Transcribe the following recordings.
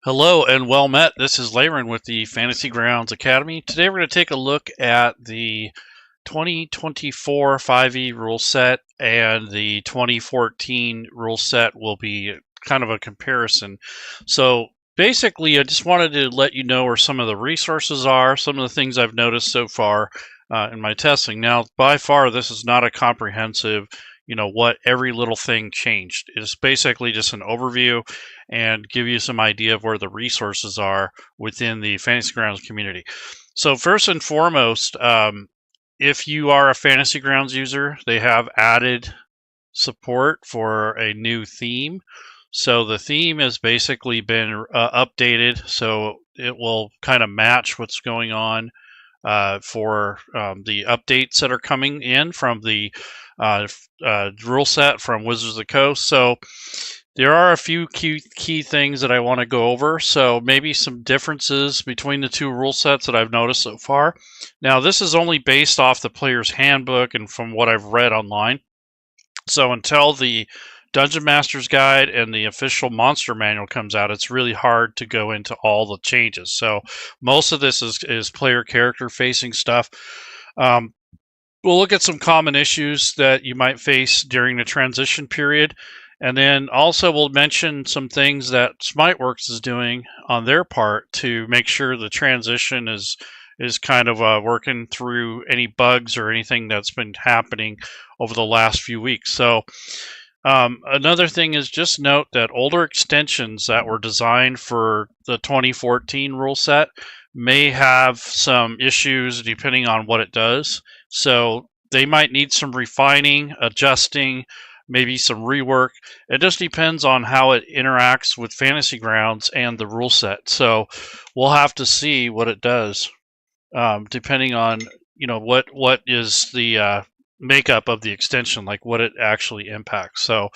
Hello and well met. This is Layron with the Fantasy Grounds Academy. Today we're going to take a look at the 2024 5e rule set and the 2014 rule set. Will be kind of a comparison. So basically, I just wanted to let you know where some of the resources are, some of the things I've noticed so far in my testing. Now, by far, this is not a comprehensive, what every little thing changed. It's basically just an overview and give you some idea of where the resources are within the Fantasy Grounds community. So first and foremost, if you are a Fantasy Grounds user, they have added support for a new theme. So the theme has basically been updated, so it will kind of match what's going on for the updates that are coming in from the rule set from Wizards of the Coast. So there are a few key things that I want to go over. So maybe some differences between the two rule sets that I've noticed so far. Now, this is only based off the player's handbook and from what I've read online. So until the Dungeon Master's Guide and the official Monster Manual comes out, it's really hard to go into all the changes. So most of this is player character facing stuff. We'll look at some common issues that you might face during the transition period. And then also we'll mention some things that SmiteWorks is doing on their part to make sure the transition is kind of working through any bugs or anything that's been happening over the last few weeks. So another thing is just note that older extensions that were designed for the 2014 rule set may have some issues depending on what it does. So they might need some refining, adjusting, maybe some rework. It just depends on how it interacts with Fantasy Grounds and the rule set. So we'll have to see what it does, depending on what is the makeup of the extension, like what it actually impacts. So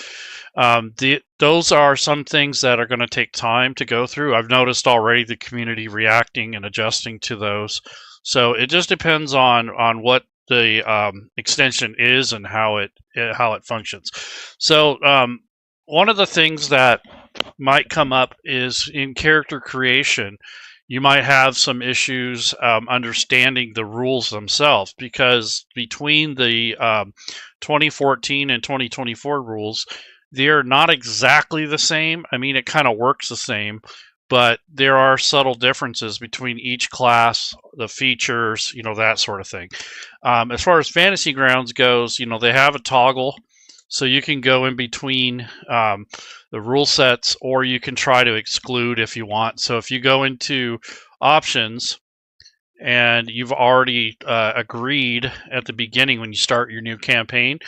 those are some things that are going to take time to go through. I've noticed already the community reacting and adjusting to those. So it just depends on what the extension is and how it functions. So one of the things that might come up is in character creation, you might have some issues understanding the rules themselves, because between the 2014 and 2024 rules, they're not exactly the same. I mean, it kind of works the same, but there are subtle differences between each class, the features, that sort of thing. As far as Fantasy Grounds goes, they have a toggle, so you can go in between the rule sets, or you can try to exclude if you want. So if you go into options and you've already agreed at the beginning when you start your new campaign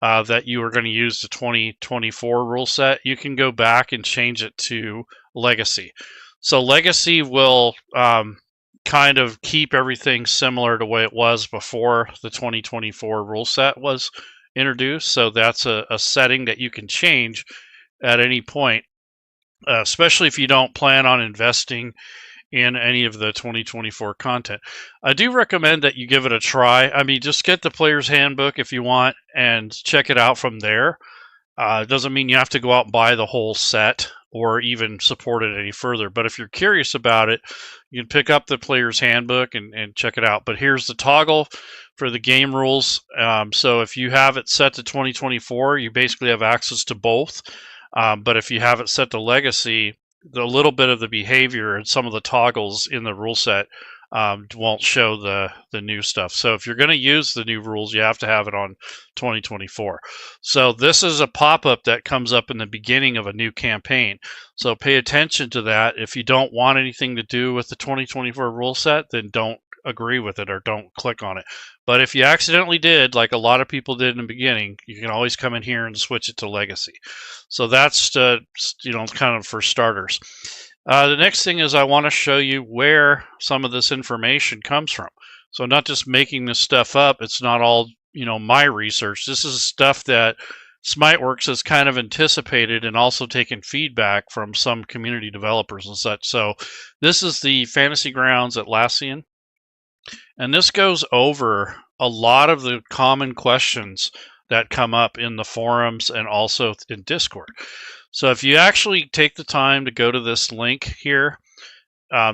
that you are going to use the 2024 rule set, you can go back and change it to Legacy. So Legacy will kind of keep everything similar to the way it was before the 2024 rule set was introduced. So that's a setting that you can change at any point, especially if you don't plan on investing in any of the 2024 content. I do recommend that you give it a try. I mean, just get the player's handbook if you want and check it out from there. It doesn't mean you have to go out and buy the whole set or even support it any further. But if you're curious about it, you can pick up the player's handbook and check it out. But here's the toggle for the game rules. So if you have it set to 2024, you basically have access to both. But if you have it set to Legacy, the little bit of the behavior and some of the toggles in the rule set won't show the new stuff. So if you're going to use the new rules, you have to have it on 2024. So this is a pop-up that comes up in the beginning of a new campaign. So pay attention to that. If you don't want anything to do with the 2024 rule set, then don't agree with it or don't click on it. But if you accidentally did, like a lot of people did in the beginning, you can always come in here and switch it to Legacy. So that's kind of for starters. The next thing is I want to show you where some of this information comes from. So not just making this stuff up. It's not all my research. This is stuff that SmiteWorks has kind of anticipated and also taken feedback from some community developers and such. So this is the Fantasy Grounds Atlassian. And this goes over a lot of the common questions that come up in the forums and also in Discord. So if you actually take the time to go to this link here,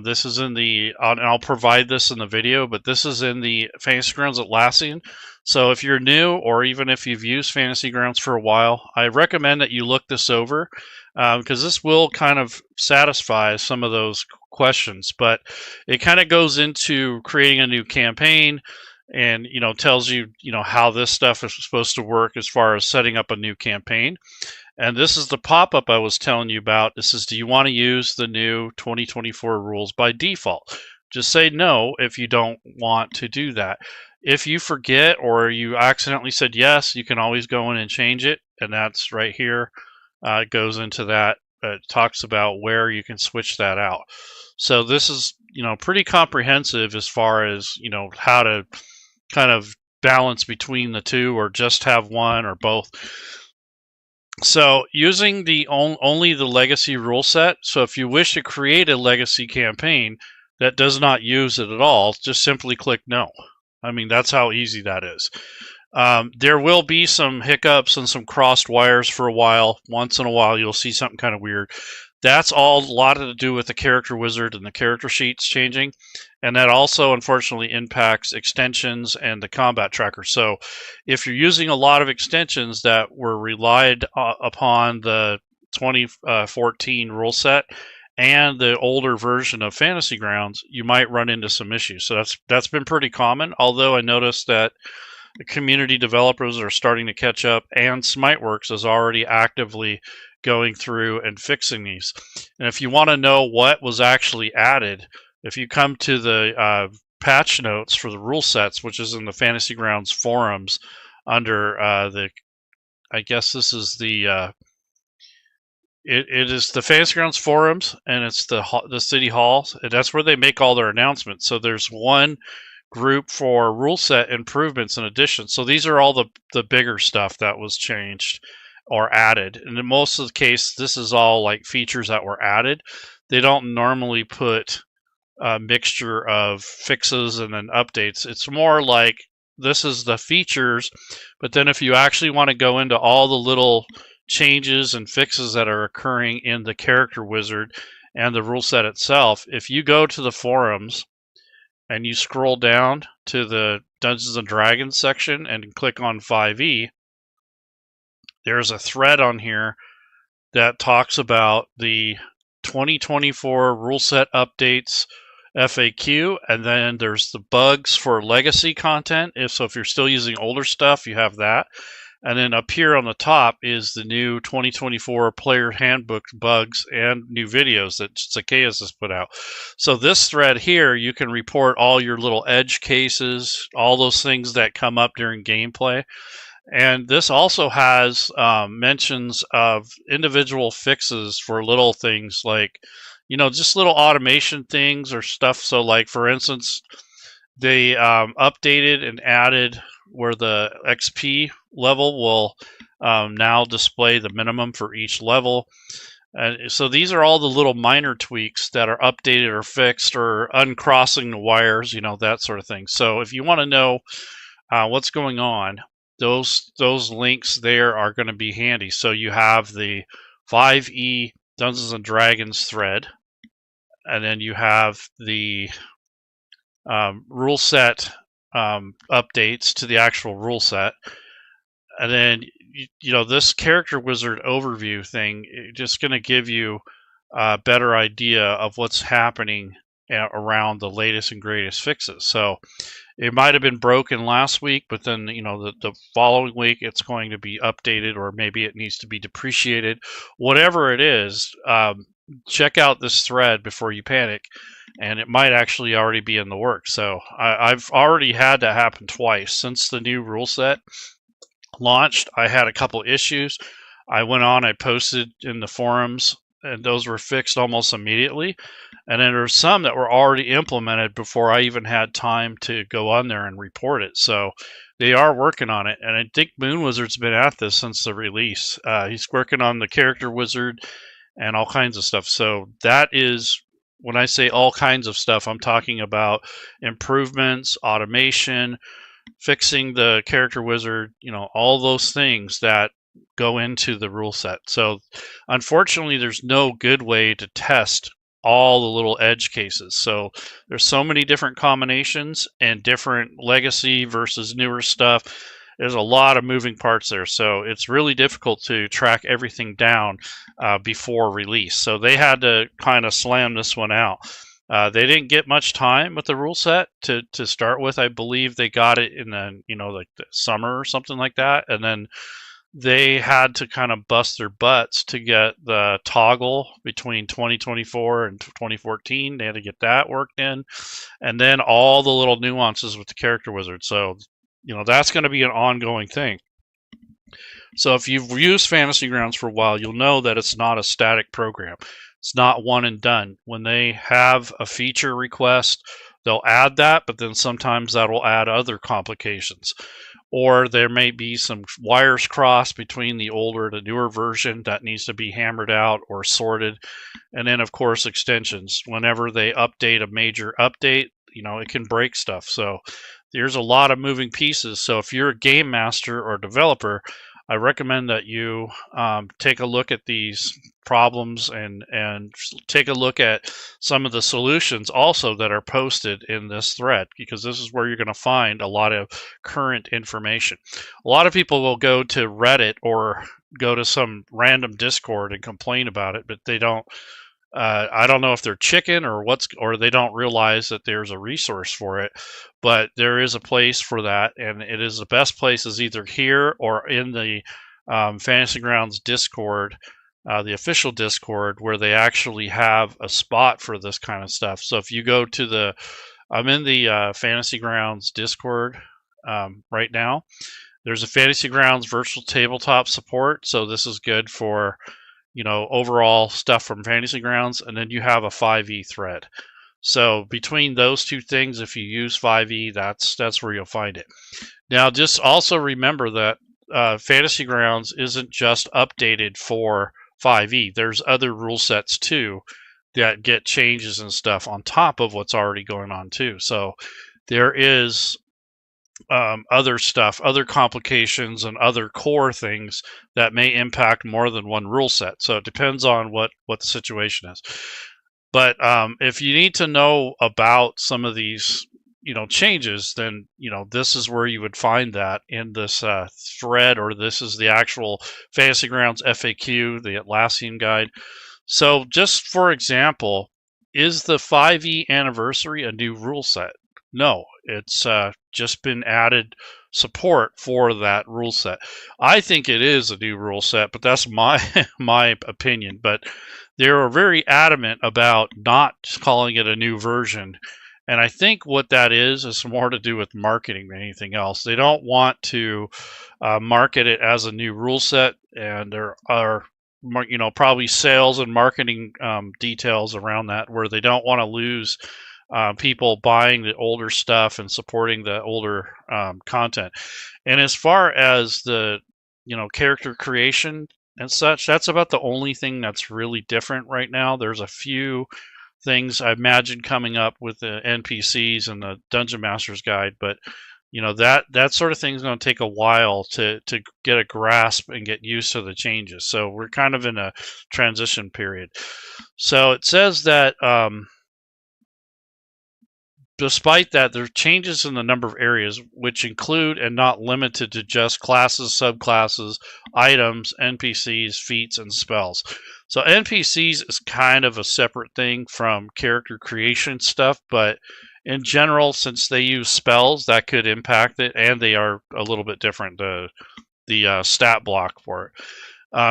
this is in the, and I'll provide this in the video, but this is in the Fantasy Grounds Atlassian. So if you're new, or even if you've used Fantasy Grounds for a while, I recommend that you look this over, because this will kind of satisfy some of those questions. But it kind of goes into creating a new campaign, and tells you how this stuff is supposed to work as far as setting up a new campaign. And this is the pop-up I was telling you about. This is, do you want to use the new 2024 rules by default? Just say no if you don't want to do that. If you forget or you accidentally said yes, you can always go in and change it. And that's right here. It goes into that. It talks about where you can switch that out. So this is, pretty comprehensive as far as, how to kind of balance between the two, or just have one or both. So using the only the legacy rule set. So if you wish to create a legacy campaign that does not use it at all, just simply click no. I mean, that's how easy that is. There will be some hiccups and some crossed wires for a while. Once in a while, you'll see something kind of weird. That's all a lot to do with the character wizard and the character sheets changing. And that also, unfortunately, impacts extensions and the combat tracker. So if you're using a lot of extensions that were relied upon the 2014 rule set and the older version of Fantasy Grounds, you might run into some issues. So that's been pretty common, although I noticed that the community developers are starting to catch up, and SmiteWorks is already actively going through and fixing these. And if you want to know what was actually added, if you come to the patch notes for the rule sets, which is in the Fantasy Grounds forums under I guess this is the it is the Fantasy Grounds forums, and it's the city halls, and that's where they make all their announcements. So there's one group for rule set improvements and additions. So these are all the bigger stuff that was changed or added. And in most of the case, this is all like features that were added. They don't normally put a mixture of fixes and then updates. It's more like this is the features, but then if you actually want to go into all the little changes and fixes that are occurring in the character wizard and the rule set itself, if you go to the forums and you scroll down to the Dungeons and Dragons section and click on 5e, there's a thread on here that talks about the 2024 rule set updates FAQ, and then there's the bugs for legacy content. If you're still using older stuff, you have that. And then up here on the top is the new 2024 player handbook bugs and new videos that Zacchaeus has put out. So this thread here, you can report all your little edge cases, all those things that come up during gameplay. And this also has mentions of individual fixes for little things like, just little automation things or stuff. So like, for instance, they updated and added where the XP level will now display the minimum for each level. So these are all the little minor tweaks that are updated or fixed, or uncrossing the wires, that sort of thing. So if you want to know what's going on, those links there are going to be handy. So you have the 5e Dungeons and Dragons thread, and then you have the rule set updates to the actual rule set, and then this character wizard overview thing just going to give you a better idea of what's happening around the latest and greatest fixes. So it might have been broken last week, but then the following week it's going to be updated, or maybe it needs to be depreciated. Whatever it is, check out this thread before you panic, and it might actually already be in the works. So I've already had that happen twice since the new rule set launched. I had a couple issues. I went on, I posted in the forums, and those were fixed almost immediately. And then there's some that were already implemented before I even had time to go on there and report it. So they are working on it. And I think Moon Wizard's been at this since the release. He's working on the character wizard and all kinds of stuff. So that is, when I say all kinds of stuff, I'm talking about improvements, automation, fixing the character wizard, all those things that go into the rule set. So unfortunately, there's no good way to test all the little edge cases. So there's so many different combinations and different legacy versus newer stuff. There's a lot of moving parts there, so it's really difficult to track everything down before release. So they had to kind of slam this one out. They didn't get much time with the rule set to start with. I believe they got it in the like the summer or something like that, and then they had to kind of bust their butts to get the toggle between 2024 and 2014. They had to get that worked in, and then all the little nuances with the character wizard. So, that's going to be an ongoing thing. So if you've used Fantasy Grounds for a while, you'll know that it's not a static program. It's not one and done. When they have a feature request, they'll add that, but then sometimes that will add other complications. Or there may be some wires crossed between the older and the newer version that needs to be hammered out or sorted. And then, of course, extensions. Whenever they update a major update, it can break stuff. So there's a lot of moving pieces. So if you're a game master or developer, I recommend that you take a look at these problems and take a look at some of the solutions also that are posted in this thread, because this is where you're going to find a lot of current information. A lot of people will go to Reddit or go to some random Discord and complain about it, but they don't. I don't know if they're chicken or they don't realize that there's a resource for it, but there is a place for that, and it is the best place is either here or in the Fantasy Grounds Discord, the official Discord, where they actually have a spot for this kind of stuff. So if you go to I'm in the Fantasy Grounds Discord right now. There's a Fantasy Grounds virtual tabletop support, so this is good for overall stuff from Fantasy Grounds, and then you have a 5e thread. So between those two things, if you use 5e, that's where you'll find it. Now, just also remember that Fantasy Grounds isn't just updated for 5e. There's other rule sets too that get changes and stuff on top of what's already going on too. So there is other stuff, other complications, and other core things that may impact more than one rule set. So it depends on what the situation is. But if you need to know about some of these, changes, then this is where you would find that in this thread, or this is the actual Fantasy Grounds FAQ, the Atlassian guide. So just for example, is the 5e anniversary a new rule set? No, it's just been added support for that rule set. I think it is a new rule set, but that's my my opinion. But they are very adamant about not calling it a new version. And I think what that is more to do with marketing than anything else. They don't want to market it as a new rule set, and there are probably sales and marketing details around that where they don't want to lose people buying the older stuff and supporting the older content. And as far as the character creation and such, that's about the only thing that's really different right now. There's a few things I imagine coming up with the NPCs and the Dungeon Master's Guide, but that sort of thing is going to take a while to get a grasp and get used to the changes. So we're kind of in a transition period. So it says that despite that, there are changes in the number of areas, which include and not limited to just classes, subclasses, items, NPCs, feats, and spells. So NPCs is kind of a separate thing from character creation stuff, but in general, since they use spells, that could impact it, and they are a little bit different, the stat block for it.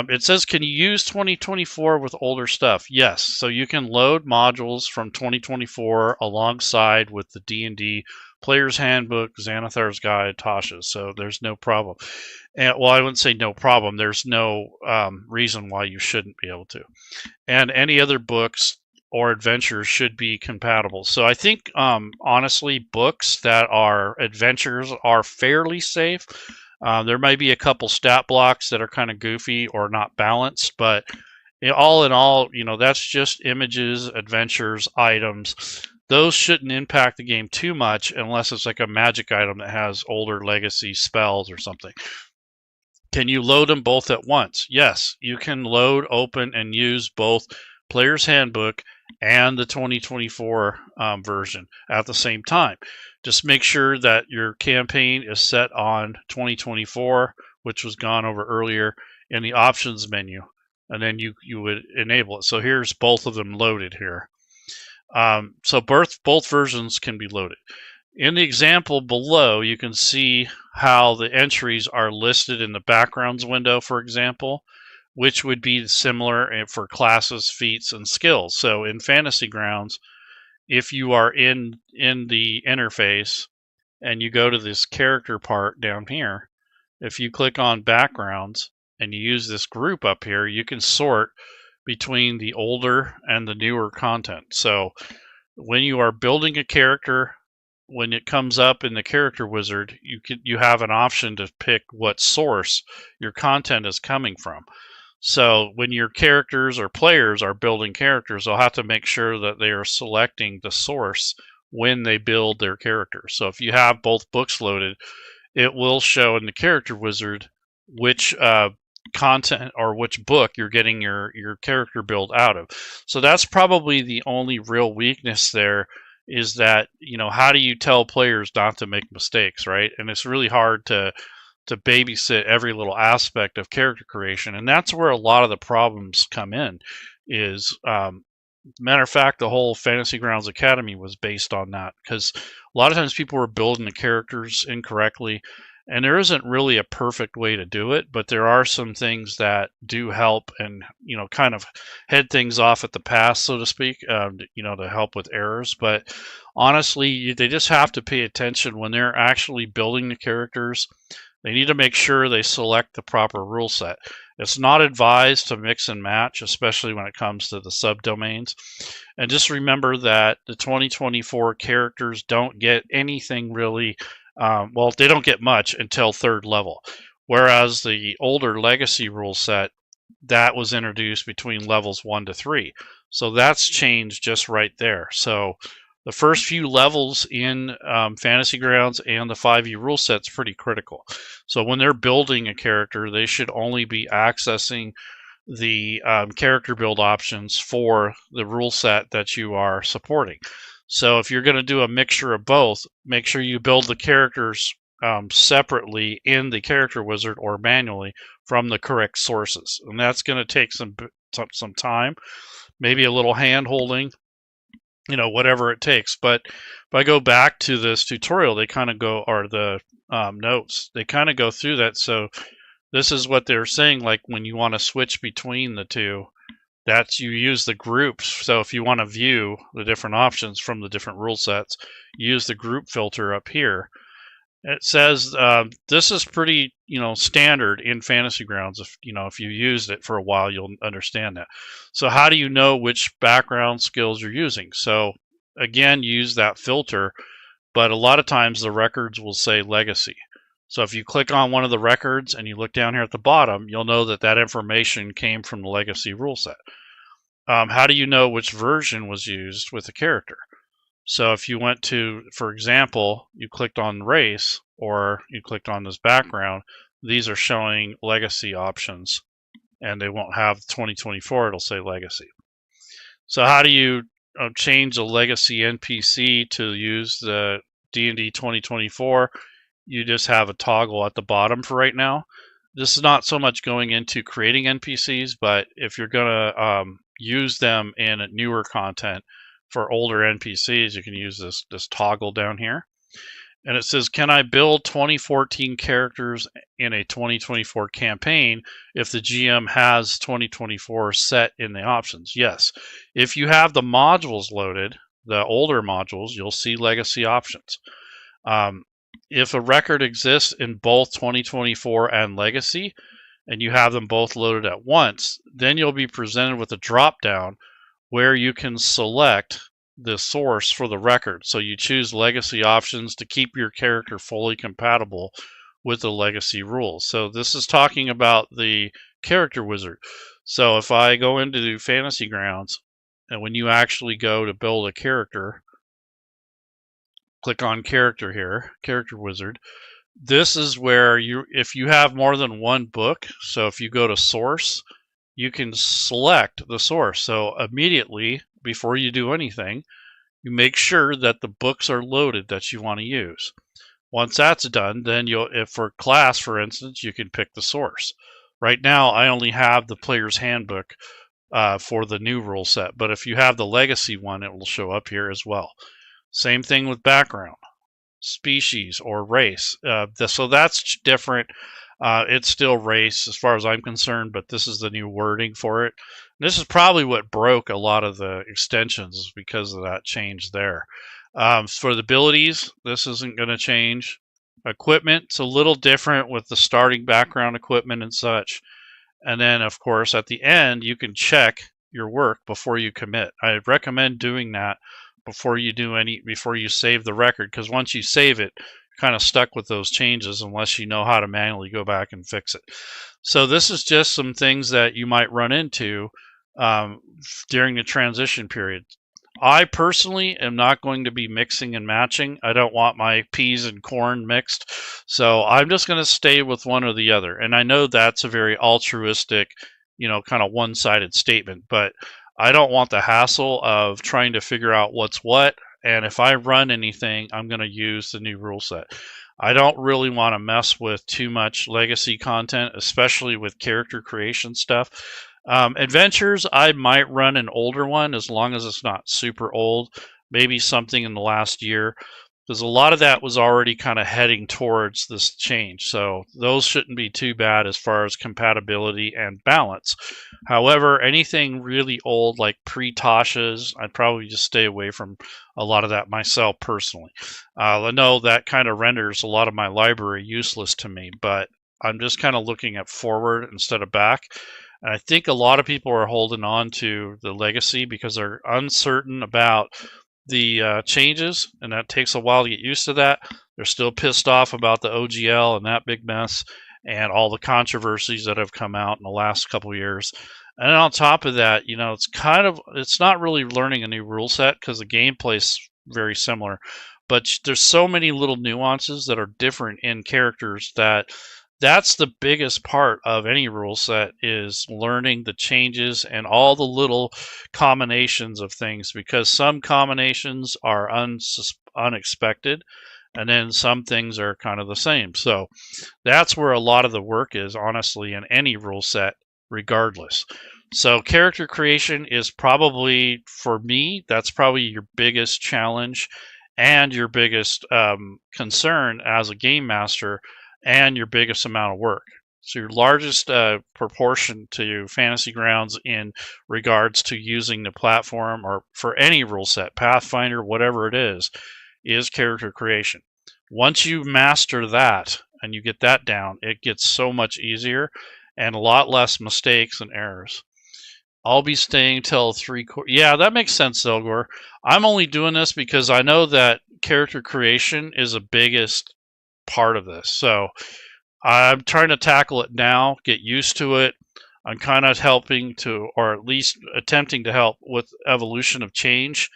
It says, can you use 2024 with older stuff? Yes. So you can load modules from 2024 alongside with the D&D Player's Handbook, Xanathar's Guide, Tasha's. So there's no problem. And, well, I wouldn't say no problem. There's no reason why you shouldn't be able to. And any other books or adventures should be compatible. So I think, honestly, books that are adventures are fairly safe. There might be a couple stat blocks that are kind of goofy or not balanced, but all in all, that's just images, adventures, items. Those shouldn't impact the game too much unless it's like a magic item that has older legacy spells or something. Can you load them both at once? Yes, you can load, open, and use both Player's Handbook and the 2024 version at the same time. Just make sure that your campaign is set on 2024, which was gone over earlier, in the options menu, and then you would enable it. So here's both of them loaded here. So both versions can be loaded. In the example below, you can see how the entries are listed in the backgrounds window, for example, which would be similar for classes, feats, and skills. So in Fantasy Grounds, if you are in the interface and you go to this character part down here, if you click on backgrounds and you use this group up here, you can sort between the older and the newer content. So when you are building a character, when it comes up in the character wizard, you have an option to pick what source your content is coming from. So when your characters or players are building characters, they'll have to make sure that they are selecting the source when they build their characters. So if you have both books loaded, it will show in the character wizard which content or which book you're getting your character build out of. So that's probably the only real weakness there, is that, how do you tell players not to make mistakes, right? And it's really hard to babysit every little aspect of character creation, and that's where a lot of the problems come in. Is matter of fact, the whole Fantasy Grounds Academy was based on that, because a lot of times people were building the characters incorrectly, and there isn't really a perfect way to do it, but there are some things that do help and, kind of head things off at the pass, so to speak, to help with errors. But honestly, they just have to pay attention when they're actually building the characters. They need to make sure they select the proper rule set. It's not advised to mix and match, especially when it comes to the subdomains. And just remember that the 2024 characters don't get anything really. They don't get much until 3rd level, whereas the older legacy rule set, that was introduced between levels 1 to 3. So that's changed just right there. So the first few levels in Fantasy Grounds and the 5e rule set's pretty critical. So when they're building a character, they should only be accessing the character build options for the rule set that you are supporting. So if you're going to do a mixture of both, make sure you build the characters separately in the character wizard or manually from the correct sources. And that's going to take some time, maybe a little hand holding, whatever it takes. But if I go back to this tutorial, they kind of go, or the notes, they kind of go through that. So this is what they're saying, like when you want to switch between the two, that's you use the groups. So if you want to view the different options from the different rule sets, use the group filter up here. It says this is pretty standard in Fantasy Grounds. If you used it for a while, you'll understand that. So how do you know which background skills you're using? So again, use that filter, but a lot of times the records will say legacy. So if you click on one of the records and you look down here at the bottom, you'll know that information came from the legacy rule set. How do you know which version was used with the character? So if you went to, for example, you clicked on race or you clicked on this background, these are showing legacy options, and they won't have 2024, it'll say legacy. So how do you change a legacy NPC to use the D&D 2024? You just have a toggle at the bottom for right now. This is not so much going into creating NPCs, but if you're going to use them in newer content for older NPCs, you can use this toggle down here. And it says, can I build 2014 characters in a 2024 campaign if the GM has 2024 set in the options? Yes. If you have the modules loaded, the older modules, you'll see legacy options. If a record exists in both 2024 and legacy, and you have them both loaded at once, then you'll be presented with a drop-down where you can select the source for the record. So you choose legacy options to keep your character fully compatible with the legacy rules. So this is talking about the character wizard. So if I go into Fantasy Grounds, and when you actually go to build a character, click on character here, character wizard, This is where if you have more than one book, so if you go to source, you can select the source. So immediately before you do anything, you make sure that the books are loaded that you want to use. Once that's done, then if for class, for instance, you can pick the source. Right now, I only have the player's handbook for the new rule set, but if you have the legacy one, it will show up here as well. Same thing with background, species, or race. So that's different. It's still race as far as I'm concerned, but this is the new wording for it. And this is probably what broke a lot of the extensions because of that change there. For the abilities, this isn't going to change. Equipment, it's a little different with the starting background equipment and such. And then, of course, at the end, you can check your work before you commit. I recommend doing that before you save the record, because once you save it, you're kind of stuck with those changes unless you know how to manually go back and fix it. So this is just some things that you might run into during the transition period. I personally am not going to be mixing and matching. I don't want my peas and corn mixed. So I'm just going to stay with one or the other. And I know that's a very altruistic, kind of one-sided statement, but I don't want the hassle of trying to figure out what's what. And if I run anything, I'm going to use the new rule set. I don't really want to mess with too much legacy content, especially with character creation stuff. Adventures, I might run an older one as long as it's not super old, maybe something in the last year, because a lot of that was already kind of heading towards this change. So those shouldn't be too bad as far as compatibility and balance. However, anything really old like pre-Tasha's, I'd probably just stay away from a lot of that myself personally. I know that kind of renders a lot of my library useless to me, but I'm just kind of looking at forward instead of back. And I think a lot of people are holding on to the legacy because they're uncertain about the changes, and that takes a while to get used to that. They're still pissed off about the OGL and that big mess and all the controversies that have come out in the last couple of years. And on top of that, it's not really learning a new rule set because the gameplay is very similar, but there's so many little nuances that are different in characters that's the biggest part of any rule set, is learning the changes and all the little combinations of things, because some combinations are unexpected and then some things are kind of the same. So that's where a lot of the work is, honestly, in any rule set regardless. So character creation is probably, for me, that's probably your biggest challenge and your biggest concern as a game master, and your biggest amount of work. So your largest proportion to Fantasy Grounds in regards to using the platform, or for any rule set, Pathfinder, whatever it is character creation. Once you master that and you get that down, it gets so much easier and a lot less mistakes and errors. I'll be staying till 3/4. Yeah, that makes sense, Zelgor. I'm only doing this because I know that character creation is the biggest part of this. So I'm trying to tackle it now, get used to it. I'm kind of helping to, or at least attempting to help with evolution of change,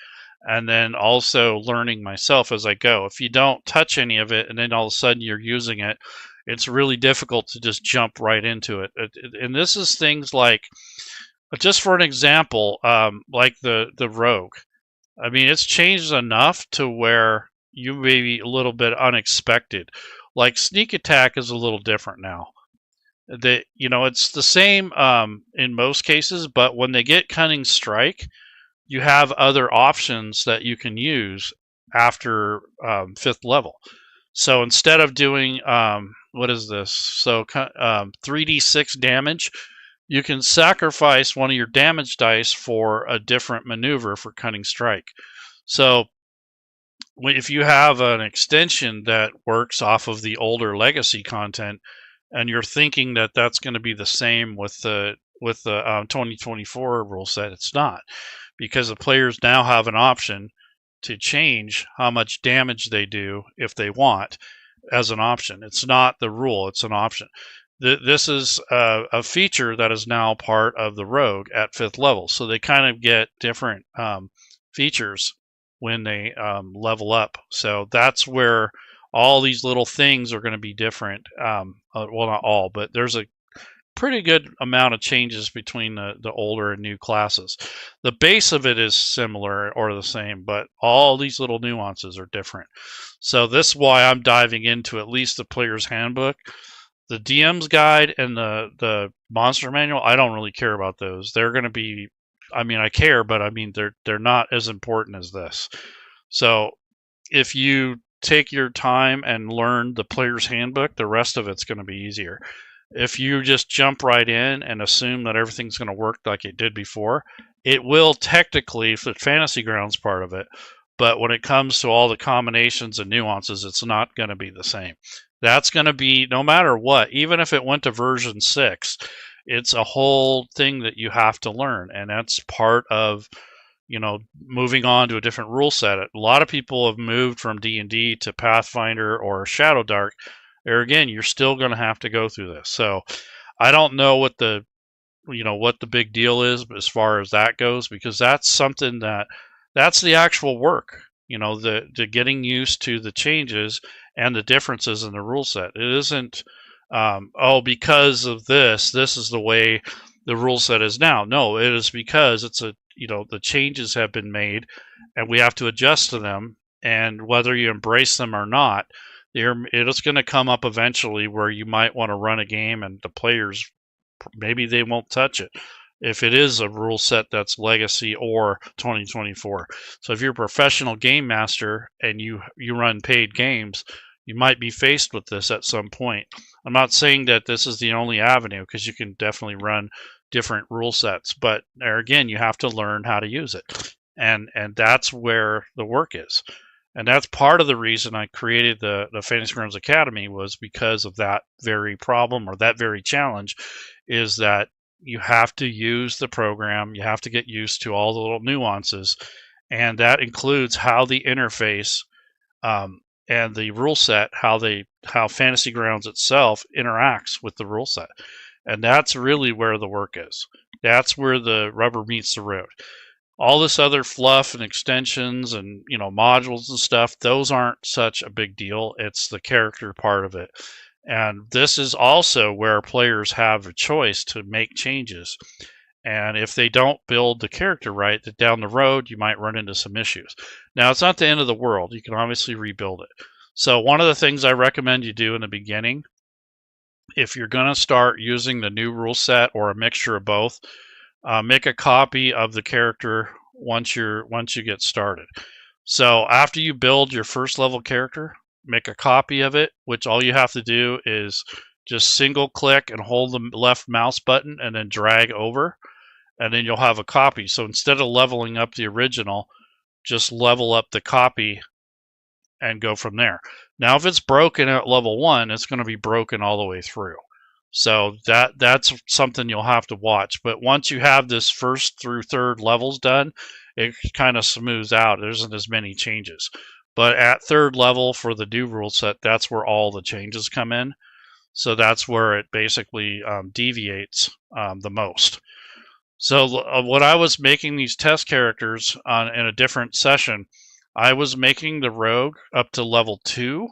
and then also learning myself as I go. If you don't touch any of it and then all of a sudden you're using it, it's really difficult to just jump right into it. And this is things like, just for an example, like the rogue. I mean, it's changed enough to where you may be a little bit unexpected. Like sneak attack is a little different now. It's the same in most cases, but when they get cunning strike, you have other options that you can use after 5th level. So instead of doing what is this? So 3d6 damage, you can sacrifice one of your damage dice for a different maneuver for cunning strike. So if you have an extension that works off of the older legacy content, and you're thinking that that's going to be the same with the 2024 rule set, it's not, because the players now have an option to change how much damage they do if they want, as an option. It's not the rule, it's an option. This is a feature that is now part of the rogue at 5th level, so they kind of get different features when they level up. So that's where all these little things are going to be different. Well, not all, but there's a pretty good amount of changes between the older and new classes. The base of it is similar or the same, but all these little nuances are different. So this is why I'm diving into at least the player's handbook. The DM's guide and the monster manual, I don't really care about those. They're going to be, I mean, I care, but I mean, they're not as important as this. So if you take your time and learn the player's handbook, the rest of it's going to be easier. If you just jump right in and assume that everything's going to work like it did before, it will technically for the fantasy grounds part of it, but when it comes to all the combinations and nuances, it's not going to be the same. That's going to be no matter what, even if it went to version 6, it's a whole thing that you have to learn, and that's part of, you know, moving on to a different rule set. A lot of people have moved from D&D to Pathfinder or Shadow Dark. There again, you're still going to have to go through this. So I don't know what the, you know, what the big deal is as far as that goes, because that's something that's the actual work, you know, the getting used to the changes and the differences in the rule set. It isn't, oh, because of this is the way the rule set is now. No, it is because it's a, you know, the changes have been made and we have to adjust to them. And whether you embrace them or not, it is going to come up eventually where you might want to run a game and the players, maybe they won't touch it if it is a rule set that's legacy or 2024. So if you're a professional game master and you run paid games, you might be faced with this at some point. I'm not saying that this is the only avenue, because you can definitely run different rule sets, but there again, you have to learn how to use it, and that's where the work is. And that's part of the reason I created the Fantasy Grounds Academy, was because of that very problem, or that very challenge, is that you have to use the program, you have to get used to all the little nuances, and that includes how the interface and the rule set, how Fantasy Grounds itself interacts with the rule set. And that's really where the work is. That's where the rubber meets the road. All this other fluff and extensions and, you know, modules and stuff, those aren't such a big deal. It's the character part of it. And this is also where players have a choice to make changes. And if they don't build the character right, that down the road you might run into some issues. Now, it's not the end of the world. You can obviously rebuild it. So one of the things I recommend you do in the beginning, if you're going to start using the new rule set or a mixture of both, make a copy of the character once you get started. So after you build your first level character, make a copy of it, which all you have to do is just single click and hold the left mouse button and then drag over, and then you'll have a copy. So instead of leveling up the original, just level up the copy and go from there. Now, if it's broken at level 1, it's going to be broken all the way through. So that's something you'll have to watch. But once you have this first through third levels done, it kind of smooths out. There isn't as many changes. But at third level for the new rule set, that's where all the changes come in. So that's where it basically deviates the most. So when I was making these test characters in a different session, I was making the rogue up to level 2.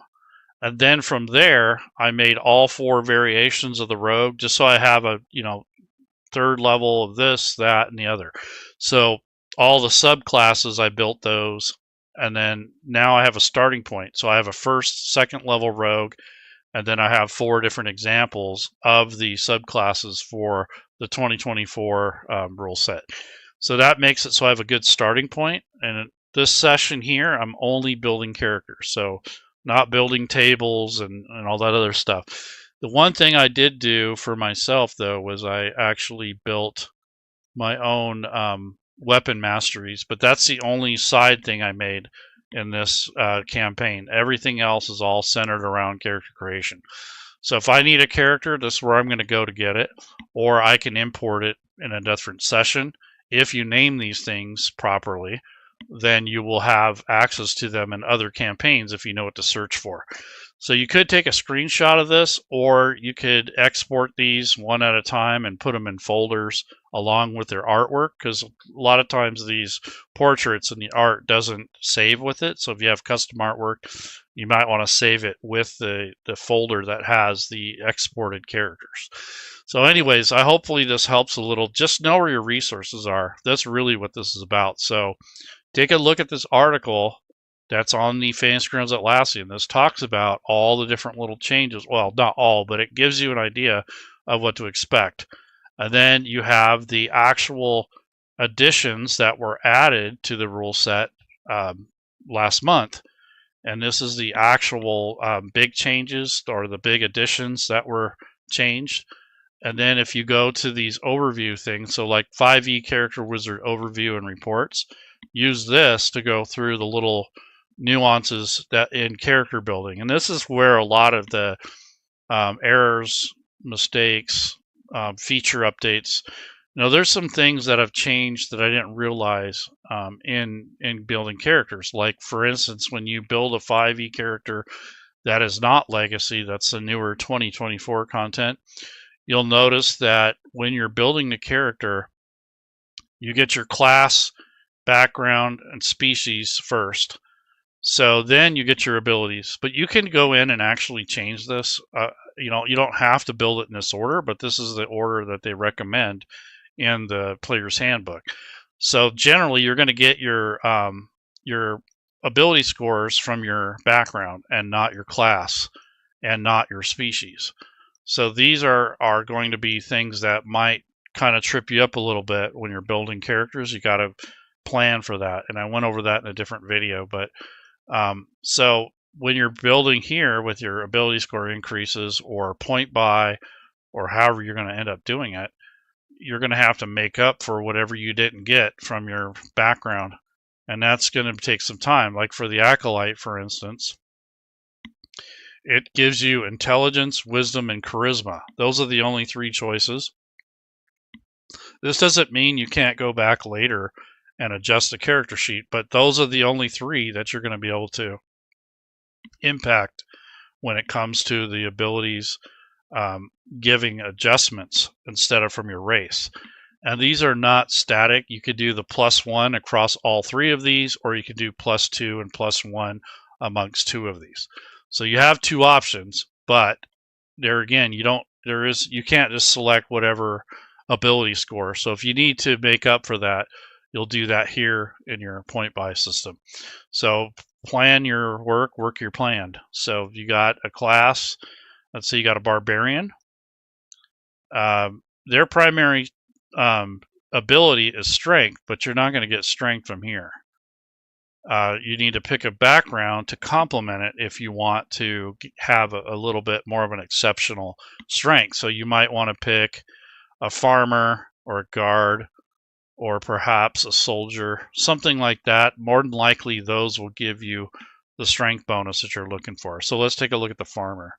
And then from there, I made all 4 variations of the rogue, just so I have a, you know, third level of this, that, and the other. So all the subclasses, I built those. And then now I have a starting point. So I have a first, second level rogue, and then I have 4 different examples of the subclasses for the 2024 rule set. So that makes it so I have a good starting point. And this session here, I'm only building characters. So not building tables and all that other stuff. The one thing I did do for myself, though, was I actually built my own weapon masteries, but that's the only side thing I made in this campaign. Everything else is all centered around character creation. So if I need a character, this is where I'm going to go to get it, or I can import it in a different session. If you name these things properly, then you will have access to them in other campaigns if you know what to search for. So you could take a screenshot of this, or you could export these one at a time and put them in folders along with their artwork, because a lot of times these portraits and the art doesn't save with it. So if you have custom artwork, you might want to save it with the folder that has the exported characters. So anyways, hopefully this helps a little. Just know where your resources are. That's really what this is about. So take a look at this article that's on the Fantasy Grounds Atlassian. This talks about all the different little changes. Well, not all, but it gives you an idea of what to expect. And then you have the actual additions that were added to the rule set last month. And this is the actual big changes or the big additions that were changed. And then if you go to these overview things, so like 5e Character Wizard overview and reports, use this to go through the little nuances that in character building. And this is where a lot of the errors, mistakes, feature updates, there's some things that have changed that I didn't realize in building characters. Like, for instance, when you build a 5e character that is not Legacy, that's the newer 2024 content, you'll notice that when you're building the character, you get your class, background, and species first. So then you get your abilities. But you can go in and actually change this. You don't have to build it in this order, but this is the order that they recommend in the player's handbook. So generally, you're going to get your ability scores from your background and not your class and not your species. So these are going to be things that might kind of trip you up a little bit when you're building characters. You got to plan for that, and I went over that in a different video. But so when you're building here with your ability score increases or point buy or however you're going to end up doing it, you're going to have to make up for whatever you didn't get from your background, and that's going to take some time. Like for the Acolyte, for instance, it gives you intelligence, wisdom, and charisma. Those are the only 3 choices. This doesn't mean you can't go back later and adjust the character sheet, but those are the only 3 that you're going to be able to impact when it comes to the abilities giving adjustments instead of from your race. And these are not static. You could do the +1 across all 3 of these, or you could do +2 and +1 amongst 2 of these. So you have 2 options, but there again, you can't just select whatever ability score. So if you need to make up for that, you'll do that here in your point buy system. So plan your work your plan. So if you got a class, let's say you got a barbarian, their primary ability is strength, but you're not going to get strength from here. You need to pick a background to complement it if you want to have a little bit more of an exceptional strength. So you might want to pick a farmer or a guard or perhaps a soldier, something like that. More than likely, those will give you the strength bonus that you're looking for. So let's take a look at the farmer.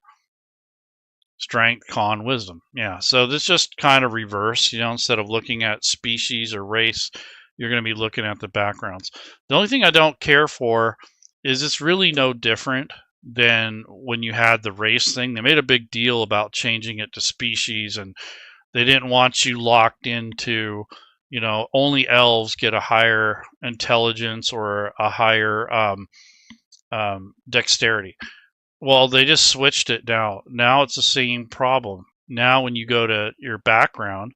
Strength, con, wisdom. Yeah, so this just kind of reverse, instead of looking at species or race, you're going to be looking at the backgrounds. The only thing I don't care for is it's really no different than when you had the race thing. They made a big deal about changing it to species, and they didn't want you locked into, only elves get a higher intelligence or a higher dexterity. Well, they just switched it now. Now it's the same problem. Now when you go to your background,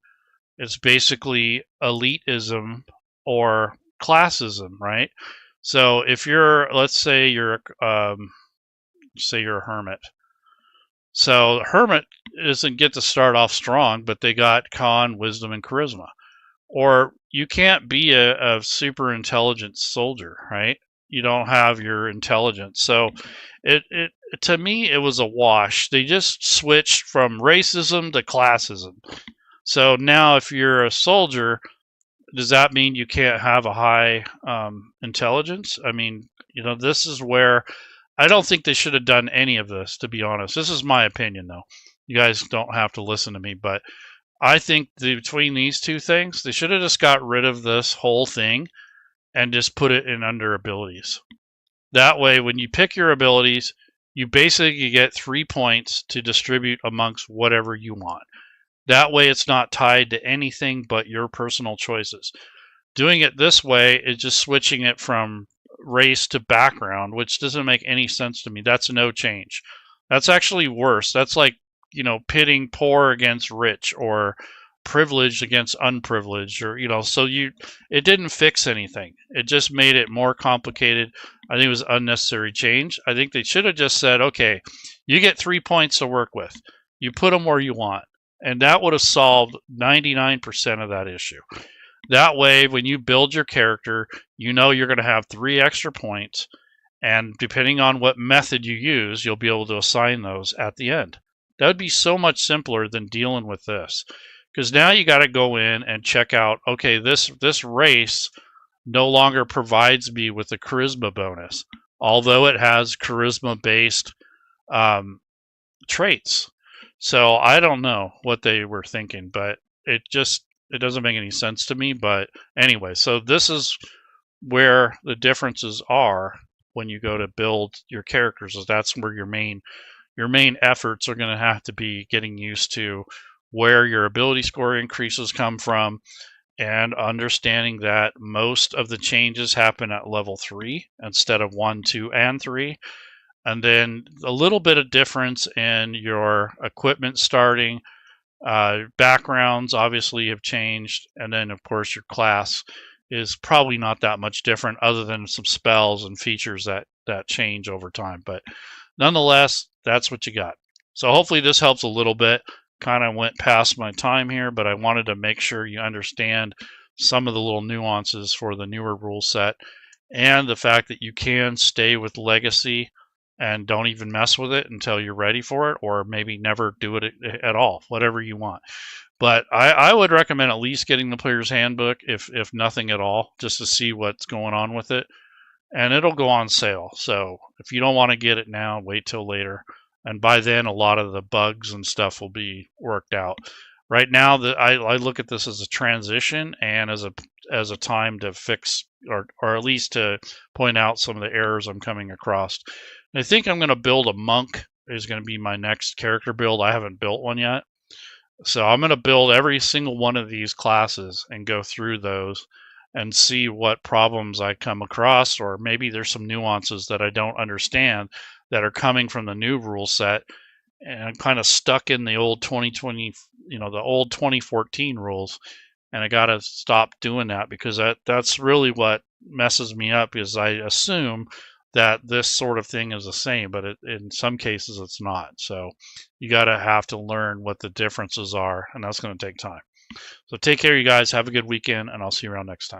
it's basically elitism or classism, right? So if you're, let's say you're a hermit. So hermit doesn't get to start off strong, but they got con, wisdom, and charisma. Or you can't be a super intelligent soldier, right? You don't have your intelligence. So to me, it was a wash. They just switched from racism to classism. So now if you're a soldier, does that mean you can't have a high intelligence? I mean, this is where I don't think they should have done any of this, to be honest. This is my opinion, though. You guys don't have to listen to me, but I think between these 2 things, they should have just got rid of this whole thing and just put it in under abilities. That way, when you pick your abilities, you basically get 3 points to distribute amongst whatever you want. That way it's not tied to anything but your personal choices. Doing it this way is just switching it from race to background, which doesn't make any sense to me. That's no change. That's actually worse. That's like, pitting poor against rich, or privileged against unprivileged, or, it didn't fix anything. It just made it more complicated. I think it was unnecessary change. I think they should have just said, okay, you get 3 points to work with. You put them where you want. And that would have solved 99% of that issue. That way, when you build your character, you're going to have 3 extra points, and depending on what method you use, you'll be able to assign those at the end. That would be so much simpler than dealing with this, because now you got to go in and check out, okay, this race no longer provides me with a charisma bonus, although it has charisma-based traits. So I don't know what they were thinking, but it doesn't make any sense to me. But anyway, so this is where the differences are when you go to build your characters. That's where your main efforts are going to have to be getting used to where your ability score increases come from, and understanding that most of the changes happen at level 3 instead of 1, 2, and 3. And then a little bit of difference in your equipment starting. Backgrounds obviously have changed, and then of course your class is probably not that much different, other than some spells and features that change over time. But nonetheless, that's what you got. So hopefully this helps a little bit. Kind of went past my time here, but I wanted to make sure you understand some of the little nuances for the newer rule set, and the fact that you can stay with Legacy and don't even mess with it until you're ready for it, or maybe never do it at all, whatever you want. But I would recommend at least getting the player's handbook, if nothing at all, just to see what's going on with it. And it'll go on sale. So if you don't want to get it now, wait till later. And by then, a lot of the bugs and stuff will be worked out. Right now, I look at this as a transition, and as a time to fix, or at least to point out some of the errors I'm coming across. I think I'm going to build a monk. Is going to be my next character build. I haven't built one yet. So I'm going to build every single one of these classes and go through those and see what problems I come across, or maybe there's some nuances that I don't understand that are coming from the new rule set, and I'm kind of stuck in the old 2020, the old 2014 rules, and I got to stop doing that, because that's really what messes me up, is I assume that this sort of thing is the same, but in some cases it's not. So you have to learn what the differences are, and that's going to take time. So take care, you guys. Have a good weekend, and I'll see you around next time.